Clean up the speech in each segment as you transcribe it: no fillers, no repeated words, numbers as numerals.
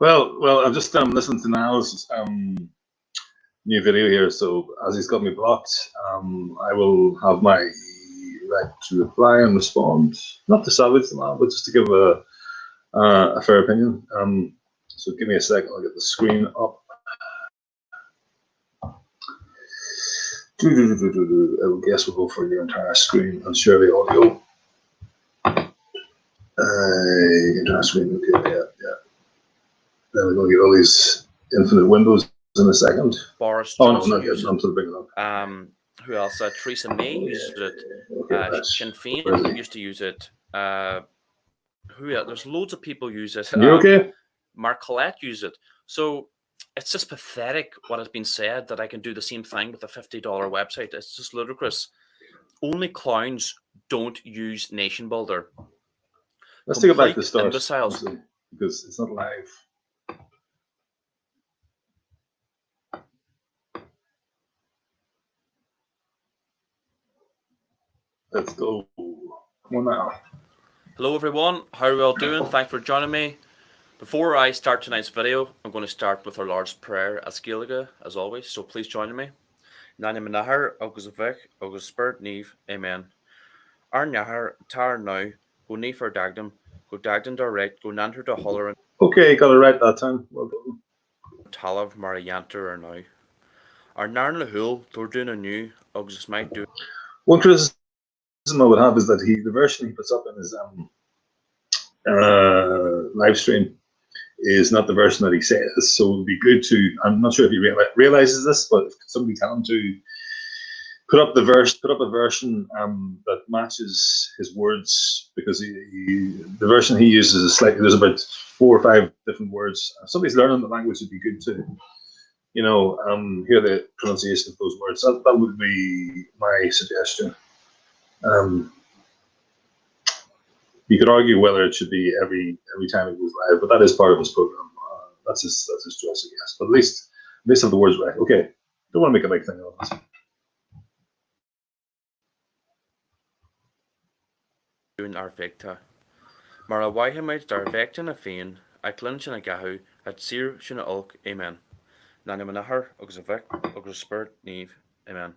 Well, I'm just listening to Niall's new video here. So as he's got me blocked, I will have my right to reply and respond, not to salvage the man, but just to give a fair opinion. So give me a second. I'll get the screen up. I would guess we'll go for your entire screen and share the audio. Entire screen. Okay, yeah. Then we're going to get all these infinite windows in a second. Boris Johnson. Oh, no, not yet. Until bring it up. Who else? Theresa May used it. Okay, Sinn Féin used to use it. Who else? There's loads of people use it. You okay? Mark Collette used it. So it's just pathetic what has been said that I can do the same thing with a $50 website. It's just ludicrous. Only clowns don't use Nation Builder. Let's take it back to the start, imbeciles. Because it's not live. Let's go. Come on now. Hello everyone, how are we all doing? Thanks for joining me. Before I start tonight's video, I'm going to start with our Lord's Prayer as Gaeilge, as always, so please join me. Nani Manahar, Agus Vik, Agus Spirit Neve, Amen. Ar Nahar, Tar now, go Neve for Dagdam, go Dagdam direct, go Nanter to Holler. Okay, got it right that time. Well done. Talav Marianter or now. Our Narn Lahul, they're doing a new, Agus might do. One criticism I would have is that the version he puts up in his live stream is not the version that he says. So it would be good to, I'm not sure if he realizes this, but if somebody tell him to put up a version that matches his words, because the version he uses is slightly, there's about 4 or 5 different words. If somebody's learning the language, it'd be good to, hear the pronunciation of those words. That would be my suggestion. You could argue whether it should be every time it goes live, but that is part of his program. That's his choice, I guess. But at least have the words right. Okay, don't want to make a big thing of this. Doing our Victa. Mara Waihamite dar Vectin a Fain, at Clinchin a Gahu, at Sir Shina Ulk, Amen. Nani Manahar, Agus a Vic, Agus Spirit Neve, Amen.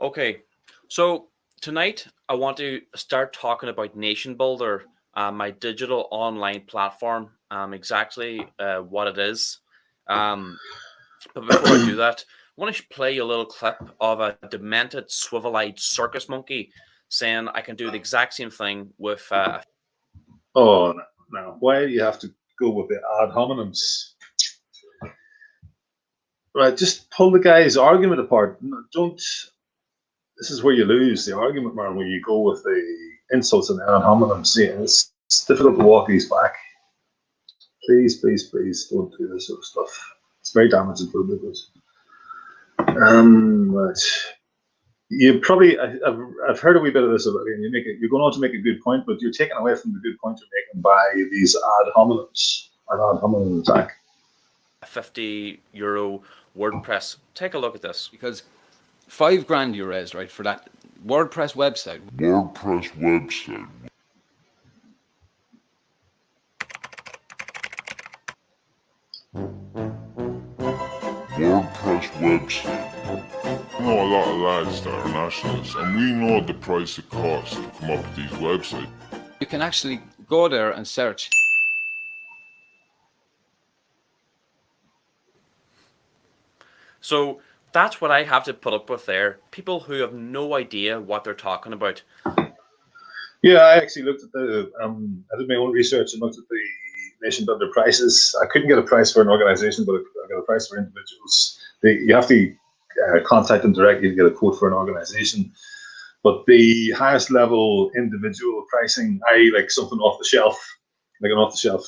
Okay, so tonight I want to start talking about Nation Builder, my digital online platform, exactly what it is. But before I do that, I want to play a little clip of a demented, swivel-eyed circus monkey saying I can do the exact same thing with... Oh, no. Why do you have to go with the ad hominems? Right, just pull the guy's argument apart. Don't... This is where you lose the argument, man, when you go with the insults and ad hominems. It's difficult to walk these back. Please don't do this sort of stuff. It's very damaging for the business. Right. You probably, I've heard a wee bit of this already, and you're going on to make a good point, but you're taking away from the good point you're making by these ad hominems, an ad hominem attack. €50 WordPress. Take a look at this. Because $5,000 you raised, right, for that WordPress website. WordPress website. I know a lot of lads that are nationals, and we know the price it costs to come up with these websites. You can actually go there and search. So that's what I have to put up with there. People who have no idea what they're talking about. Yeah, I actually looked at I did my own research and looked at the Nation Builder prices. I couldn't get a price for an organization, but I got a price for individuals. You have to contact them directly to get a quote for an organization. But the highest level individual pricing, like something off the shelf, like an off the shelf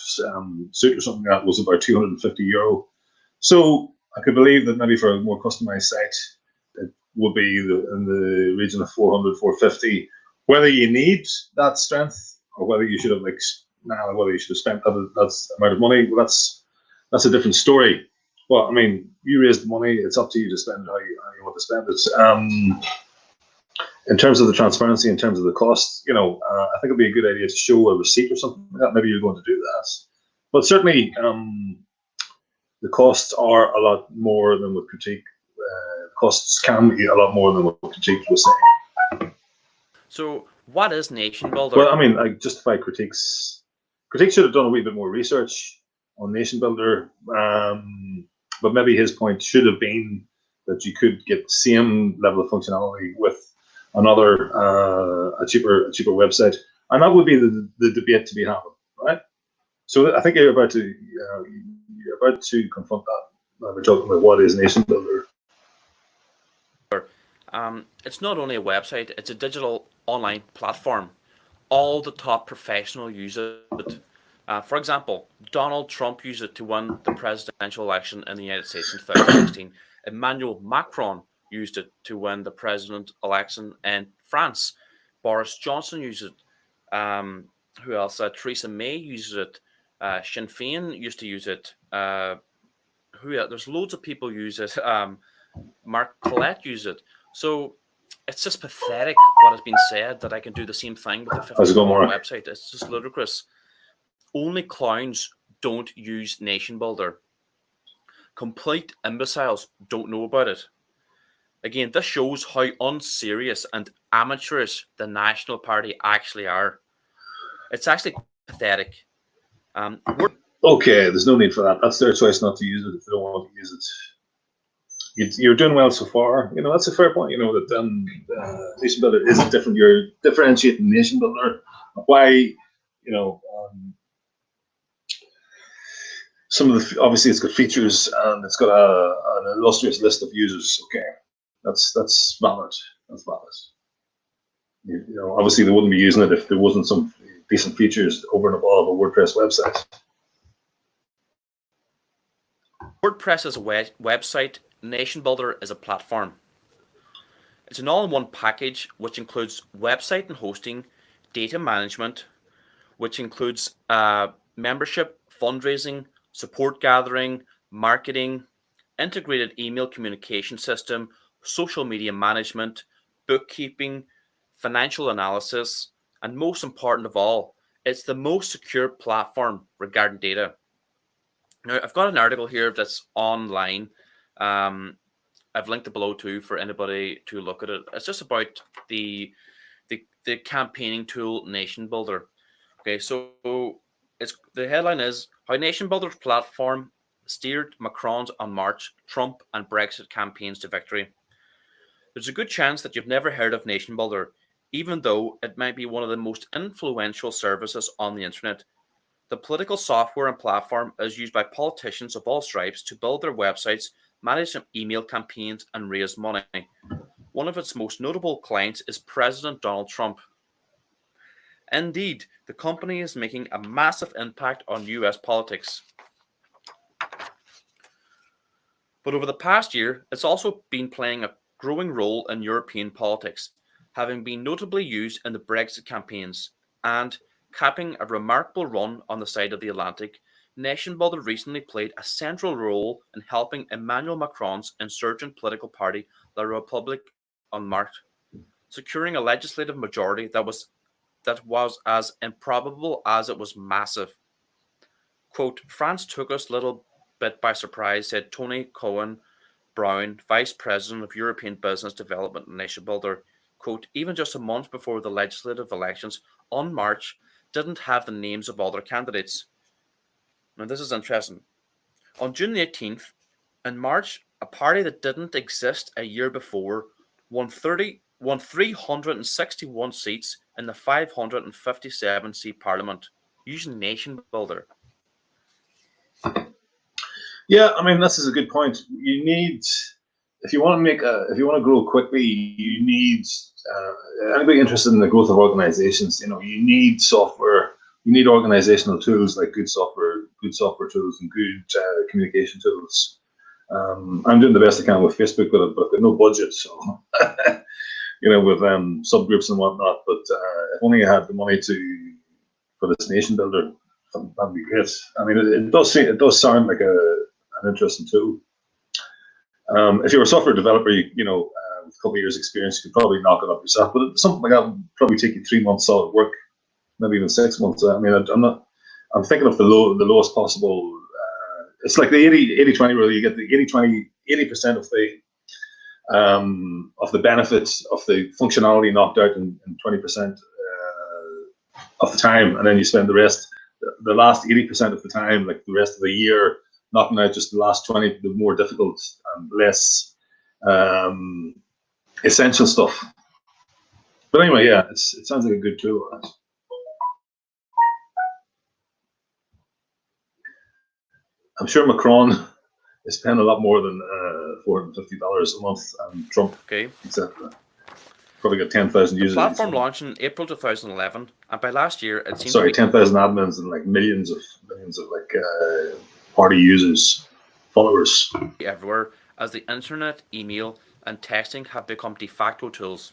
suit or something, that was about €250. So I could believe that maybe for a more customized site, it would be in the region of 400, 450. Whether you need that strength or whether you should have whether you should have spent that amount of money, well, that's a different story. Well, I mean, you raise the money; it's up to you to spend how you want to spend it. In terms of the transparency, in terms of the cost, I think it'd be a good idea to show a receipt or something like that. Maybe you're going to do that. but certainly the costs are a lot more than what critique. Costs can be a lot more than what critique was saying. So, what is Nation Builder? Well, I mean, I justify critiques. Critiques should have done a wee bit more research on Nation Builder, but maybe his point should have been that you could get the same level of functionality with another a cheaper website, and that would be the debate to be had, right? So I think you're about to confront that. We're talking about what is Nation Builder. It's not only a website; it's a digital online platform. All the top professionals use it. For example, Donald Trump used it to win the presidential election in the United States in 2016. Emmanuel Macron used it to win the president election in France. Boris Johnson used it. Who else? Theresa May uses it. Sinn Féin used to use it. Who else? There's loads of people use it. Mark Collette used it. So it's just pathetic what has been said that I can do the same thing with the $50 website. It's just ludicrous. Only clowns don't use Nation Builder. Complete imbeciles don't know about it. Again, this shows how unserious and amateurish the National Party actually are. It's actually pathetic. Okay, there's no need for that. That's their choice not to use it if they don't want to use it. You're doing well so far. You know, that's a fair point. You know, that Nation Builder is different. You're differentiating Nation Builder. Why, you know, some of the, obviously it's got features and it's got an illustrious list of users. Okay, that's valid. That's valid. You know, obviously they wouldn't be using it if there wasn't some decent features over and above a WordPress website. WordPress is a website. Nation Builder is a platform. It's an all-in-one package which includes website and hosting, data management, which includes membership, fundraising, support gathering, marketing, integrated email communication system, social media management, bookkeeping, financial analysis, and most important of all, it's the most secure platform regarding data. Now, I've got an article here that's online. I've linked it below too for anybody to look at it. It's just about the campaigning tool Nation Builder. Okay, so the headline is how Nation Builder's platform steered Macron's On March, Trump and Brexit campaigns to victory. There's a good chance that you've never heard of Nation Builder, even though it might be one of the most influential services on the internet. The political software and platform is used by politicians of all stripes to build their websites, manage email campaigns, and raise money. One of its most notable clients is President Donald Trump. Indeed, the company is making a massive impact on US politics. But over the past year, it's also been playing a growing role in European politics, having been notably used in the Brexit campaigns and capping a remarkable run on the side of the Atlantic. Nation Builder recently played a central role in helping Emmanuel Macron's insurgent political party, La République En Marche, securing a legislative majority that was as improbable as it was massive. Quote, France took us a little bit by surprise, said Tony Cohen-Brown, Vice President of European Business Development and Nation Builder. Quote, even just a month before the legislative elections, On March didn't have the names of all their candidates. Now, this is interesting. On June 18th, in March, a party that didn't exist a year before won 361 seats in the 557-seat parliament using Nation Builder. Yeah, I mean, this is a good point. You need, if you want to grow quickly, you need anybody interested in the growth of organizations. You know, you need software. You need organizational tools like good software tools and good communication tools. I'm doing the best I can with Facebook, but I've got no budget, so you know, with subgroups and whatnot. But if only I had the money for this Nation Builder, that'd be great. I mean, it does sound like an interesting tool. If you're a software developer, you know, with a couple of years' experience, you could probably knock it up yourself. But something like that would probably take you 3 months solid work, maybe even 6 months. I mean, I'm not I'm thinking of the lowest possible. It's like the 80-20 rule. You get the 80% of the benefits of the functionality knocked out in 20% of the time, and then you spend the rest, the last 80% of the time, like the rest of the year, knocking out just the last 20, the more difficult and less essential stuff. But anyway, yeah, it sounds like a good tool. I'm sure Macron is paying a lot more than $450 a month, and Trump, etc. Probably got 10,000 users. The platform launched in April 2011, and by last year it seemed 10,000 admins and like millions of like party users, followers everywhere, as the internet, email, and texting have become de facto tools.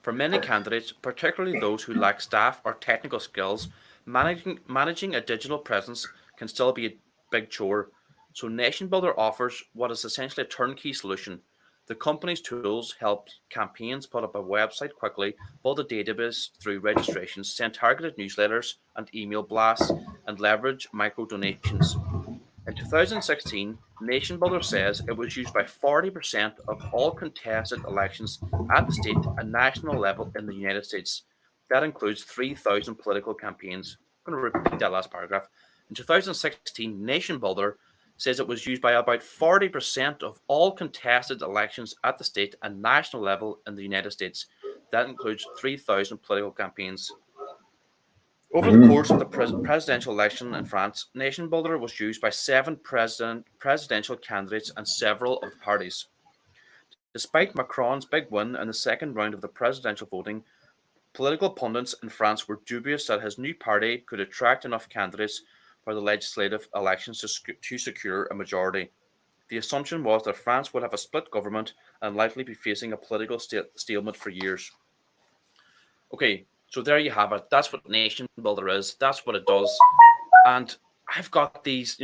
For many candidates, particularly those who lack staff or technical skills, managing a digital presence can still be a big chore. So Nation Builder offers what is essentially a turnkey solution. The company's tools help campaigns put up a website quickly, build a database through registrations, send targeted newsletters and email blasts, and leverage micro donations. In 2016, Nation Builder says it was used by 40% of all contested elections at the state and national level in the United States. That includes 3,000 political campaigns. I'm going to repeat that last paragraph. In 2016, Nation Builder says it was used by about 40% of all contested elections at the state and national level in the United States. That includes 3,000 political campaigns. Over the course of the presidential election in France, Nation Builder was used by 7 presidential candidates and several of the parties. Despite Macron's big win in the second round of the presidential voting, political pundits in France were dubious that his new party could attract enough candidates for the legislative elections to secure a majority. The assumption was that France would have a split government and likely be facing a political stalemate for years. Okay, so there you have it. That's what Nation Builder is. That's what it does. And I've got these,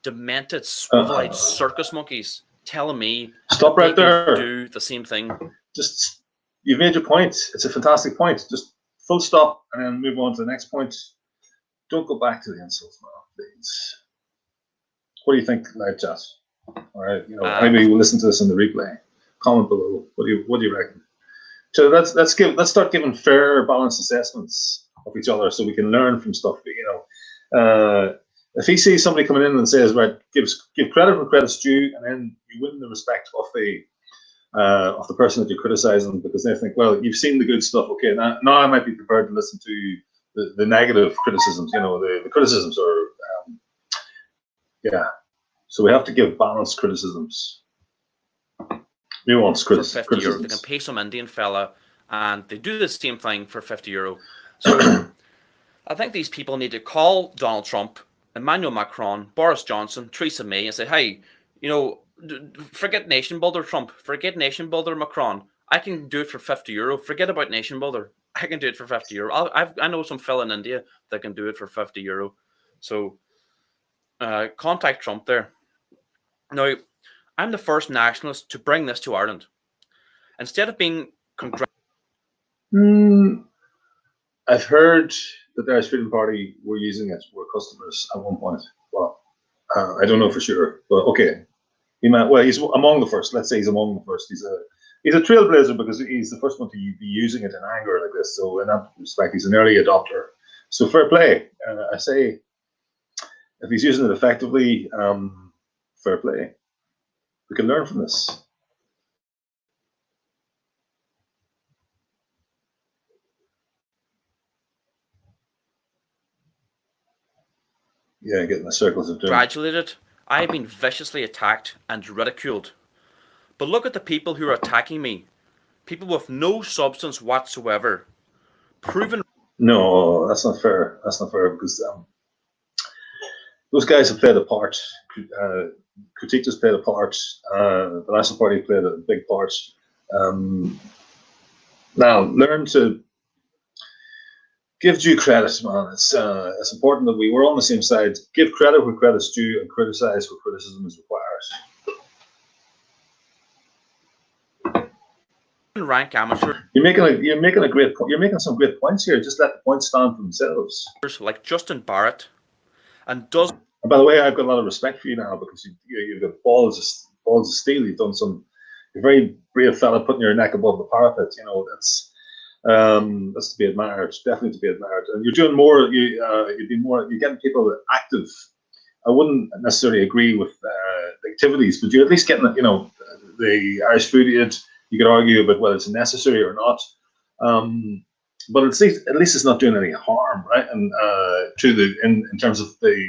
demented, swivel-eyed circus monkeys telling me stop right there. Do the same thing. Just, you've made your point. It's a fantastic point. Just full stop and then move on to the next point. Don't go back to the insults now, please. What do you think, live chat? All right, maybe we'll listen to this in the replay. Comment below. What do you reckon? So let's start giving fair, balanced assessments of each other, so we can learn from stuff. If he sees somebody coming in and says, right, give credit where credit's due, and then you win the respect of the person that you're criticizing, because they think, well, you've seen the good stuff. Okay, now I might be prepared to listen to the negative criticisms. The criticisms are, So we have to give balanced criticisms. Nuanced criticisms. For €50, they can pay some Indian fella, and they do the same thing for €50. So I think these people need to call Donald Trump, Emmanuel Macron, Boris Johnson, Theresa May, and say, hey, forget Nation Builder, Trump. Forget Nation Builder, Macron. I can do it for €50. Forget about Nation Builder. I can do it for €50. I know some fella in India that can do it for €50. So contact Trump there. Now, I'm the first nationalist to bring this to Ireland. Instead of being I've heard that the Irish Freedom Party were using it, were customers at one point. Well, I don't know for sure, but okay. He's among the first. Let's say he's among the first. He's a trailblazer because he's the first one to be using it in anger like this. So in that respect, he's an early adopter. So fair play. I say, if he's using it effectively, fair play. We can learn from this. Yeah, getting the circles of doom. Congratulated, I have been viciously attacked and ridiculed. But look at the people who are attacking me. People with no substance whatsoever. Proven. No, that's not fair. That's not fair, because those guys have played a part. Critique has played a part. The National Party played a big part. Now, learn to give due credit, man. It's important that we're on the same side. Give credit where credit's due and criticize where criticism is required. Rank amateur. You're making some great points here. Just let the points stand for themselves. Like Justin Barrett, and does. And by the way, I've got a lot of respect for you now because you've got balls of steel. You've done you're a very brave fella putting your neck above the parapet. You know, that's to be admired, definitely to be admired. And you're doing more. You're getting people active. I wouldn't necessarily agree with the activities, but you're at least getting, the Irish Food Aid. You could argue about whether it's necessary or not, but at least it's not doing any harm, right? And in terms of the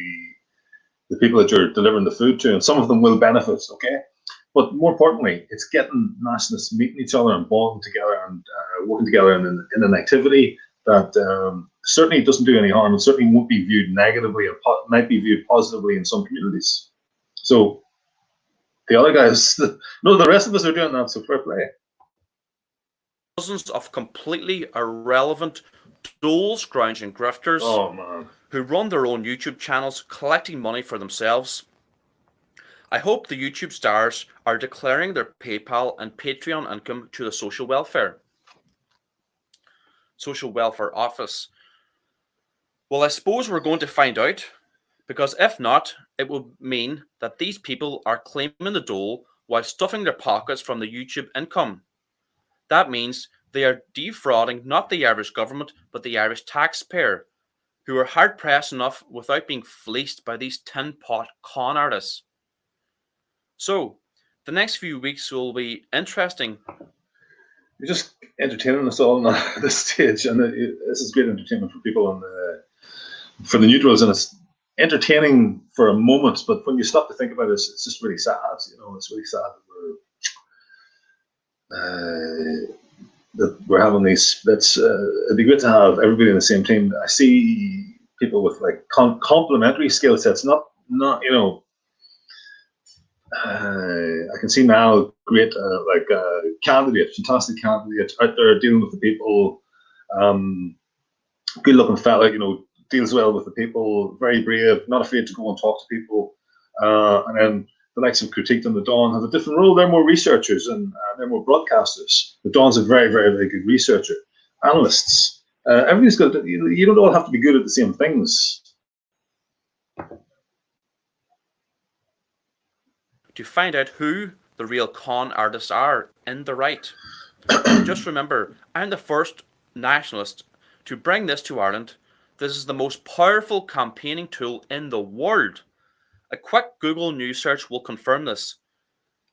people that you're delivering the food to, and some of them will benefit, okay? But more importantly, it's getting nationalists meeting each other and bonding together and working together in an activity that certainly doesn't do any harm and certainly won't be viewed negatively and might be viewed positively in some communities. So the other guys, no, the rest of us are doing that, so fair play. Dozens of completely irrelevant dole scrounging grifters who run their own YouTube channels collecting money for themselves. I hope the YouTube stars are declaring their PayPal and Patreon income to the Social Welfare Office. Well, I suppose we're going to find out, because if not, it will mean that these people are claiming the dole while stuffing their pockets from the YouTube income. That means they are defrauding not the Irish government, but the Irish taxpayer, who are hard-pressed enough without being fleeced by these tin-pot con artists. So, the next few weeks will be interesting. You're just entertaining us all at this stage, and this is great entertainment for people for the neutrals, and it's entertaining for a moment, but when you stop to think about it, it's just really sad. It's really sad that we're having these splits. It'd be good to have everybody in the same team. I see people with like complementary skill sets, not I can see now great candidates, fantastic candidates out there dealing with the people. Good looking fella, deals well with the people, very brave, not afraid to go and talk to people. And then the likes of Critique and the Dawn have a different role. They're more researchers and they're more broadcasters. The Dawn's a very, very, very good researcher. Analysts. Everybody's got, you don't all have to be good at the same things. To find out who the real con artists are in the right. Just remember, I'm the first nationalist to bring this to Ireland. This is the most powerful campaigning tool in the world. A quick Google News search will confirm this.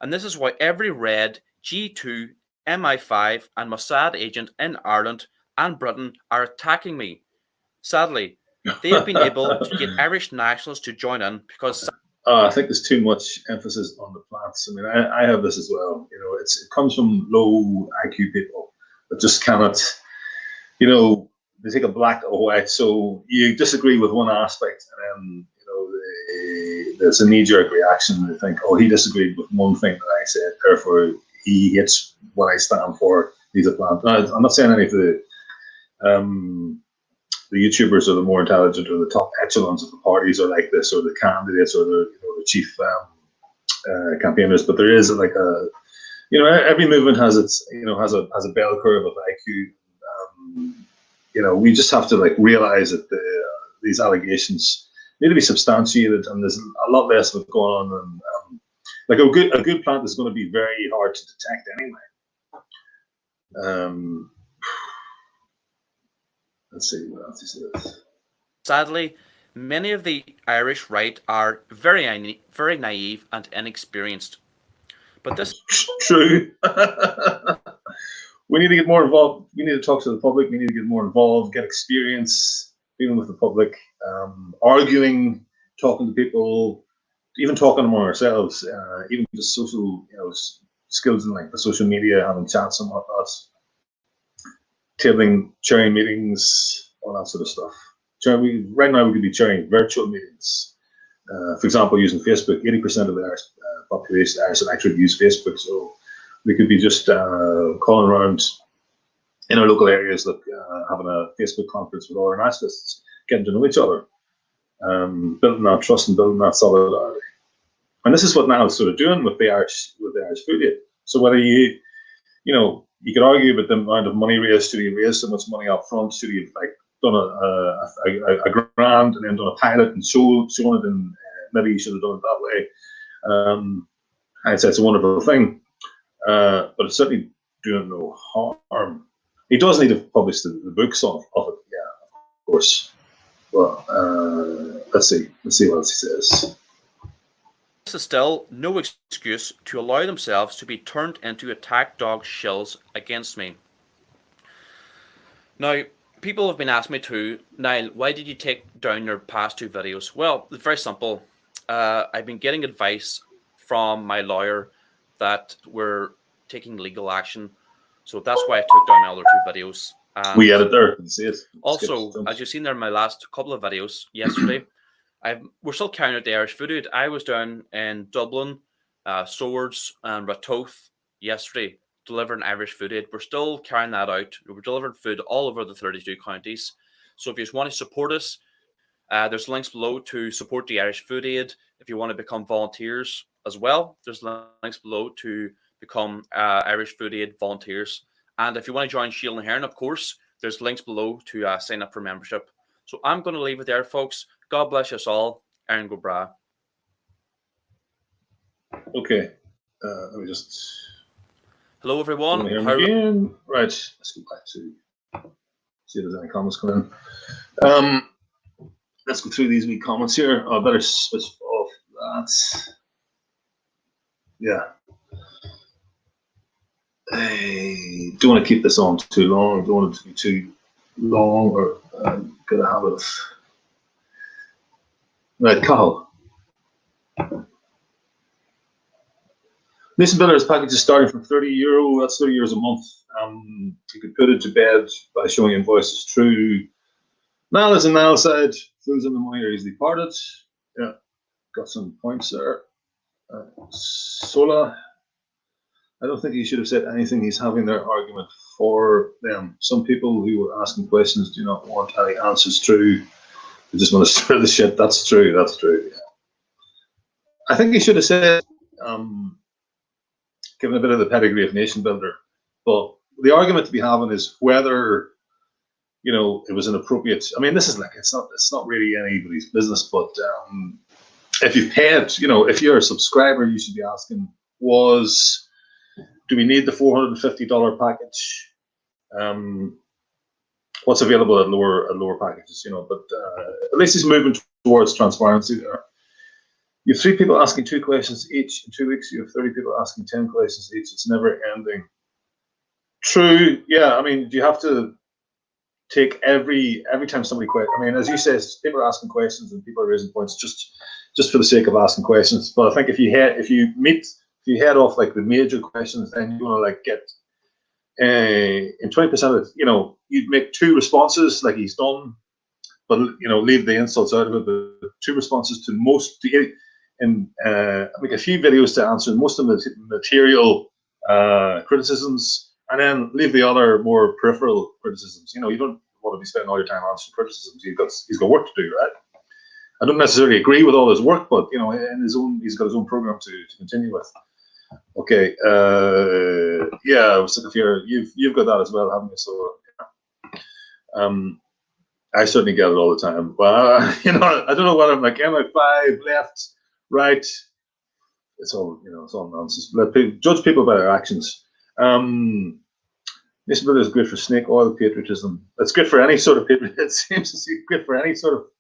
And this is why every Red, G2, MI5 and Mossad agent in Ireland and Britain are attacking me. Sadly, they have been able to get Irish nationalists to join in because... I think there's too much emphasis on the plants. I mean, I have this as well. It comes from low IQ people that just cannot, they take a black or white. So you disagree with one aspect, and then there's a knee-jerk reaction. They think, oh, he disagreed with one thing that I said, therefore he hates what I stand for. He's a plant. Now, I'm not saying any of the YouTubers are the more intelligent or the top echelons of the parties are like this, or the candidates or the chief campaigners. But there is like every movement has its has a bell curve of IQ. We just have to realize that these allegations need to be substantiated, and there's a lot less of it going on. And a good plant is going to be very hard to detect anyway. Let's see what else he says. Sadly, many of the Irish right are very naive and inexperienced. But this true. We need to get more involved. We need to talk to the public. We need to get more involved, get experience dealing with the public, arguing, talking to people, even talking among ourselves, even just social skills in the social media, having chats and whatnot. Tabling, chairing meetings, all that sort of stuff. Right now we could be chairing virtual meetings. For example, using Facebook. 80% of the Irish population actually use Facebook, so we could be just calling around in our local areas, having a Facebook conference with all our nationalists, getting to know each other, building that trust and building that solidarity. And this is what now is sort of doing with the Irish Food Aid. So whether you could argue about the amount of money raised. Should you raise so much money up front? Should you done a grand and then done a pilot and shown it, and maybe he should have done it that way. I'd say it's a wonderful thing, but it's certainly doing no harm. He does need to publish the books of it, yeah, of course. Well, let's see what else he says. This is still no excuse to allow themselves to be turned into attack dog shills against me. Now, people have been asking me too, Niall, why did you take down your past 2 videos? Well, it's very simple. I've been getting advice from my lawyer that we're taking legal action. So that's why I took down my other 2 videos. And we edit there. See it. Also, as you've seen there in my last couple of videos yesterday, we're still carrying out the Irish food. I was down in Dublin, Swords and Ratoath yesterday, delivering Irish food aid. We're still carrying that out. We're delivering food all over the 32 counties. So if you just want to support us, there's links below to support the Irish food aid. If you want to become volunteers as well, there's links below to become Irish food aid volunteers. And if you want to join Shield and Heron, of course, there's links below to sign up for membership. So I'm going to leave it there, folks. God bless us all. Aaron go bra. Okay. Let me just. Hello, everyone. Hear me again. Right. Let's go back to see if there's any comments coming in. Let's go through these wee comments here. I better switch off that. Yeah. I don't want to keep this on too long. I don't want it to be too long, or get a habit of. Right, Carl. Nation Builder's package is starting from €30. That's €30 a month. You could put it to bed by showing invoices through. Now there's a Nile side. Fools in the money are easily parted. Yeah, got some points there. Sola. I don't think he should have said anything. He's having their argument for them. Some people who were asking questions do not want any answers true. They just want to stir the shit. That's true. That's true. Yeah. I think he should have said, given a bit of the pedigree of Nation Builder. But the argument to be having is whether, it was inappropriate. I mean, this is like it's not really anybody's business. But if you've paid, if you're a subscriber, you should be asking, do we need the $450 package? What's available at lower packages? But at least he's moving towards transparency there. You have 3 people asking 2 questions each in 2 weeks. You have 30 people asking 10 questions each. It's never ending. True. Yeah. I mean, do you have to take every time somebody questions? I mean, as you say, people are asking questions and people are raising points just for the sake of asking questions. But I think if you head off like the major questions, then you want to like get in 20% of it, you'd make 2 responses like he's done, but leave the insults out of it. But 2 responses to most, and make a few videos to answer most of the material criticisms, and then leave the other more peripheral criticisms. You don't want to be spending all your time answering criticisms. He's got work to do, right? I don't necessarily agree with all his work, but he's got his own program to continue with. Okay, yeah, I was looking for you've got that as well, haven't you? So, I certainly get it all the time. Well, I don't know what I'm like. Am I 5 left, right? It's all it's all nonsense. Judge people by their actions. This bill is good for snake oil patriotism. It's good for any sort of patriotism. It seems to be good for any sort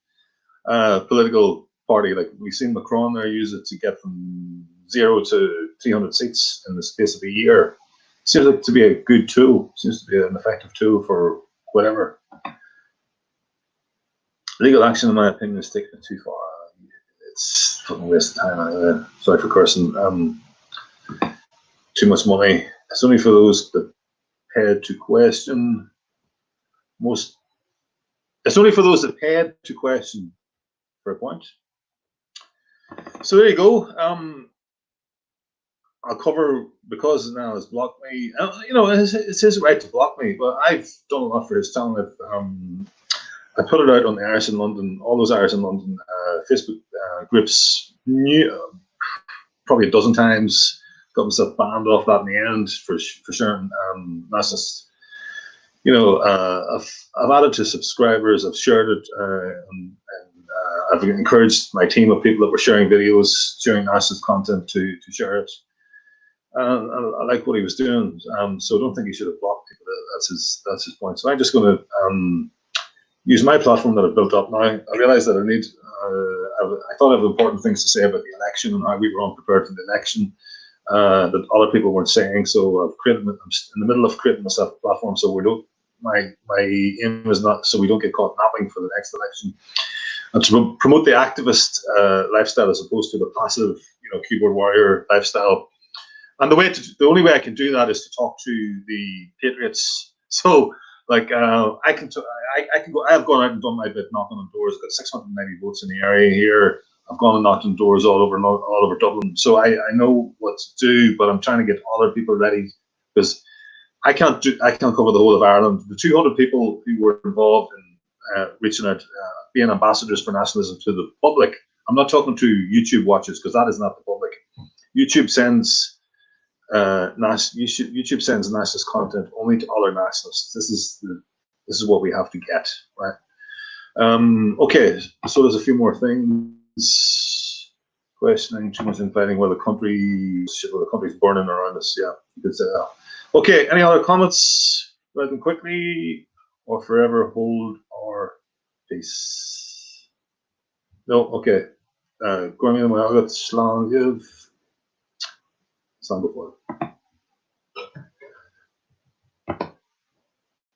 of political party. Like we've seen Macron there use it to get from 0 to 300 seats in the space of a year. Seems like to be a good tool. Seems to be an effective tool for whatever. Legal action, in my opinion, is taking it too far. It's fucking waste of time anyway. Sorry for cursing. Too much money. It's only for those that paid to question. It's only for those that paid to question for a point. So there you go. I'll cover, because now has blocked me. It's his right to block me, but I've done a lot for his channel. I put it out on the Irish in London, all those Irish in London Facebook groups, probably a dozen times. Got myself banned off that in the end for sharing. That's just, I've added to subscribers, I've shared it, and I've encouraged my team of people that were sharing videos, sharing Nash's content to share it. I like what he was doing, so I don't think he should have blocked people. That's his point. So I'm just going to use my platform that I've built up now. I realize that I thought I have important things to say about the election and how we were unprepared for the election that other people weren't saying. So I'm in the middle of creating myself a platform, so my aim is not so we don't get caught napping for the next election, and to promote the activist lifestyle as opposed to the passive, keyboard warrior lifestyle. And the only way I can do that is to talk to the Patriots. So, like, I can go. I have gone out and done my bit, knocking on doors. I've got 690 votes in the area here. I've gone and knocked on doors all over Dublin. So I know what to do, but I'm trying to get other people ready, because I can't cover the whole of Ireland. The 200 people who were involved in reaching out, being ambassadors for nationalism to the public. I'm not talking to YouTube watchers, because that is not the public. YouTube sends. YouTube sends nationalist content only to other nationalists. This is what we have to get, right? Okay, so there's a few more things. Questioning too much infighting where the country's burning around us. Yeah, you could say that. Okay, any other comments? Read them quickly, or forever hold our peace. No, okay. Gormia Slán before.